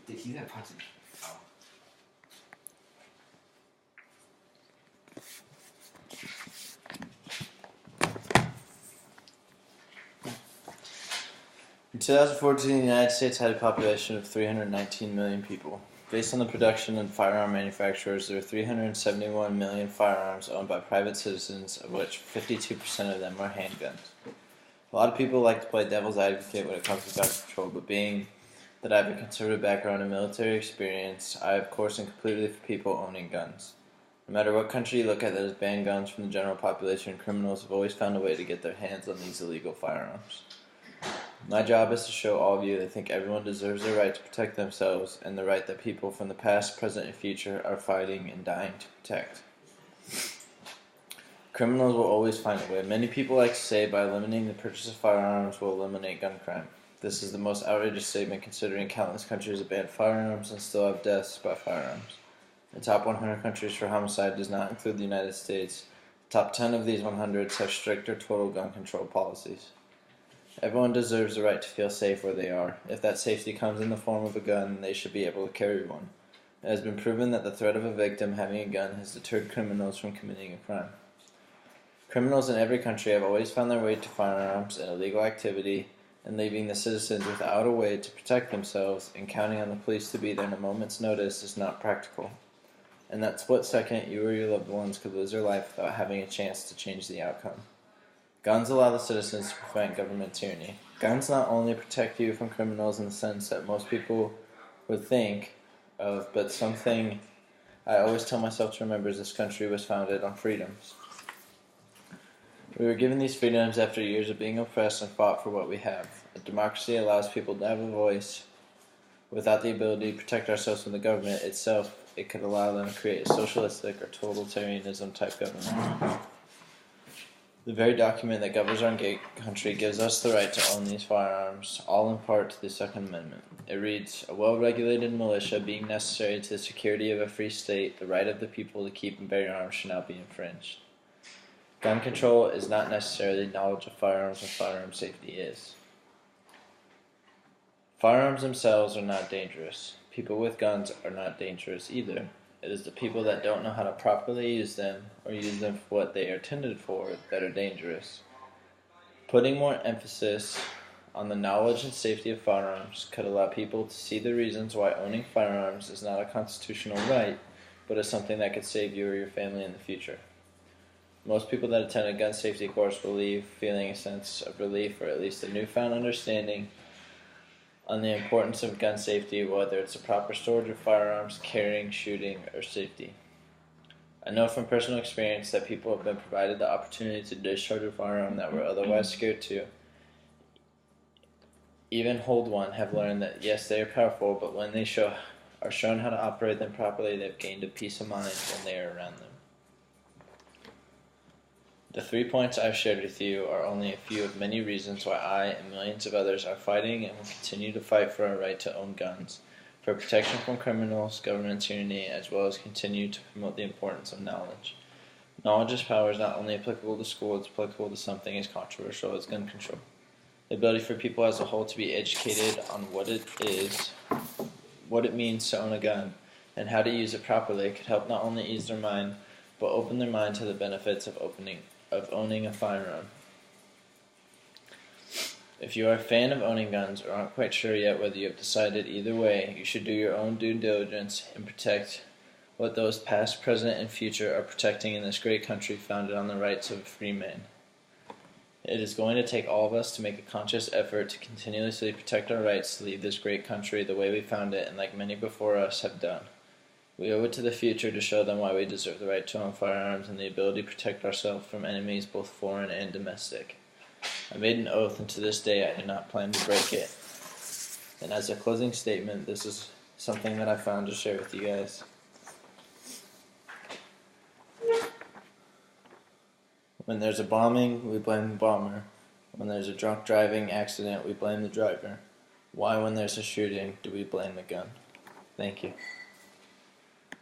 Dude, he's got punch. Oh. In 2014, the United States had a population of 319 million people. Based on the production and firearm manufacturers, there are 371 million firearms owned by private citizens, of which 52% of them are handguns. A lot of people like to play devil's advocate when it comes to gun control, but being that I have a conservative background and military experience, I of course am completely for people owning guns. No matter what country you look at that has banned guns from the general population, criminals have always found a way to get their hands on these illegal firearms. My job is to show all of you that I think everyone deserves the right to protect themselves and the right that people from the past, present, and future are fighting and dying to protect. Criminals will always find a way. Many people like to say by eliminating the purchase of firearms will eliminate gun crime. This is the most outrageous statement considering countless countries have banned firearms and still have deaths by firearms. The top 100 countries for homicide does not include the United States. The top 10 of these 100 have strict or total gun control policies. Everyone deserves the right to feel safe where they are. If that safety comes in the form of a gun, they should be able to carry one. It has been proven that the threat of a victim having a gun has deterred criminals from committing a crime. Criminals in every country have always found their way to firearms and illegal activity, and leaving the citizens without a way to protect themselves and counting on the police to be there in a moment's notice is not practical. In that split second, you or your loved ones could lose their life without having a chance to change the outcome. Guns allow the citizens to prevent government tyranny. Guns not only protect you from criminals in the sense that most people would think of, but something I always tell myself to remember is this country was founded on freedoms. We were given these freedoms after years of being oppressed and fought for what we have. A democracy allows people to have a voice. Without the ability to protect ourselves from the government itself, it could allow them to create a socialistic or totalitarianism type government. The very document that governs our country gives us the right to own these firearms, all in part to the Second Amendment. It reads, "A well-regulated militia being necessary to the security of a free state, the right of the people to keep and bear arms shall not be infringed." Gun control is not necessarily knowledge of firearms when firearm safety is. Firearms themselves are not dangerous. People with guns are not dangerous either. It is the people that don't know how to properly use them or use them for what they are intended for that are dangerous. Putting more emphasis on the knowledge and safety of firearms could allow people to see the reasons why owning firearms is not a constitutional right, but is something that could save you or your family in the future. Most people that attend a gun safety course will leave feeling a sense of relief or at least a newfound understanding on the importance of gun safety, whether it's the proper storage of firearms, carrying, shooting, or safety. I know from personal experience that people have been provided the opportunity to discharge a firearm that were otherwise scared to. Even hold one have learned that yes, they are powerful, but when they are shown how to operate them properly, they've gained a peace of mind when they are around them. The 3 points I've shared with you are only a few of many reasons why I and millions of others are fighting and will continue to fight for our right to own guns, for protection from criminals, government tyranny, as well as continue to promote the importance of knowledge. Knowledge is power is not only applicable to school, it's applicable to something as controversial as gun control. The ability for people as a whole to be educated on what it is, what it means to own a gun, and how to use it properly could help not only ease their mind, but open their mind to the benefits of owning a firearm. If you are a fan of owning guns or aren't quite sure yet whether you have decided either way, you should do your own due diligence and protect what those past, present, and future are protecting in this great country founded on the rights of a free man. It is going to take all of us to make a conscious effort to continuously protect our rights to leave this great country the way we found it and like many before us have done. We owe it to the future to show them why we deserve the right to own firearms and the ability to protect ourselves from enemies both foreign and domestic. I made an oath, and to this day I do not plan to break it. And as a closing statement, this is something that I found to share with you guys. When there's a bombing, we blame the bomber. When there's a drunk driving accident, we blame the driver. Why, when there's a shooting, do we blame the gun? Thank you.